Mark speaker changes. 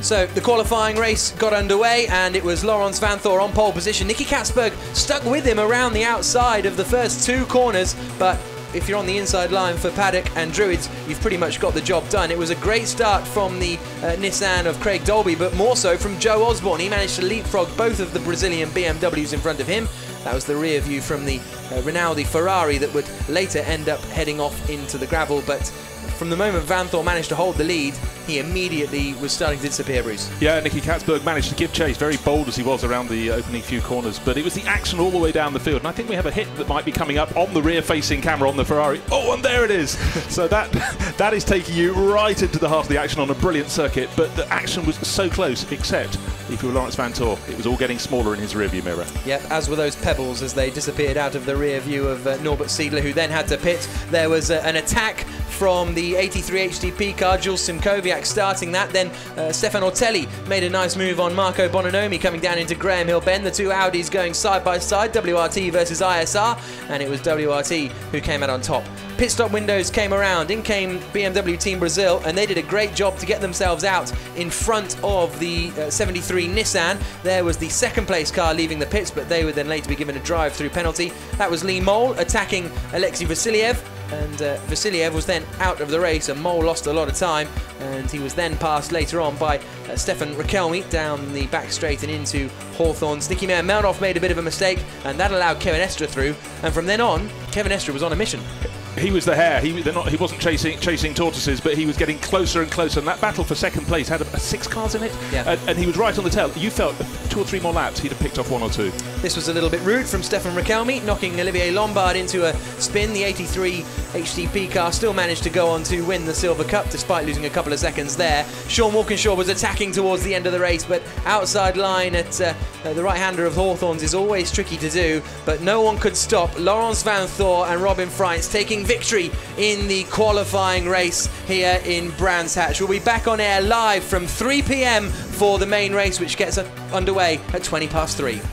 Speaker 1: So the qualifying race got underway, and it was Laurens Vanthoor on pole position. Nicky Katzberg stuck with him around the outside of the first 2 corners, but if you're on the inside line for Paddock and Druids, you've pretty much got the job done. It was a great start from the Nissan of Craig Dolby, but more so from Joe Osborne. He managed to leapfrog both of the Brazilian BMWs in front of him. That was the rear view from the Rinaldi Ferrari that would later end up heading off into the gravel, but from the moment Vanthoor managed to hold the lead, he immediately was starting to disappear, Bruce.
Speaker 2: Yeah, Nicky Katzberg managed to give chase, very bold as he was around the opening few corners, but it was the action all the way down the field, and I think we have a hit that might be coming up on the rear-facing camera on the Ferrari. Oh, and there it is! So that is taking you right into the heart of the action on a brilliant circuit, but the action was so close, except if you were Laurens Vanthoor, it was all getting smaller in his rearview mirror.
Speaker 1: Yep, as were those pebbles as they disappeared out of the rear view of Norbert Siedler, who then had to pit. There was an attack from the 83 HTP car, Jules Simkowiak starting that. Then Stefan Ortelli made a nice move on Marco Bononomi coming down into Graham Hill Bend. The 2 Audis going side by side, WRT versus ISR, and it was WRT who came out on top. Pit stop windows came around, in came BMW Team Brazil, and they did a great job to get themselves out in front of the 73 Nissan. There was the 2nd place car leaving the pits, but they would then later be given a drive-through penalty. That was Lee Mole attacking Alexei Vasiliev, and Vasiliev was then out of the race, and Mole lost a lot of time, and he was then passed later on by Stefan Rakelmi down the back straight and into Hawthorne's. Nicky Meyer-Meldoff made a bit of a mistake, and that allowed Kevin Estre through, and from then on, Kevin Estre was on a mission.
Speaker 2: He was the hare. He wasn't chasing tortoises, but he was getting closer and closer. And that battle for 2nd place had 6 cars in it,
Speaker 1: yeah.
Speaker 2: And he was right on the tail. You felt 2 or 3 more laps, he'd have picked off 1 or 2.
Speaker 1: This was a little bit rude from Stefan Rakelmi, knocking Olivier Lombard into a spin. The 83 HTP car still managed to go on to win the Silver Cup, despite losing a couple of seconds there. Sean Walkinshaw was attacking towards the end of the race, but outside line at the right-hander of Hawthorne's is always tricky to do, but no one could stop Laurens Vanthoor and Robin Freitz taking victory in the qualifying race here in Brands Hatch. We'll be back on air live from 3 p.m. for the main race, which gets underway at 3:20.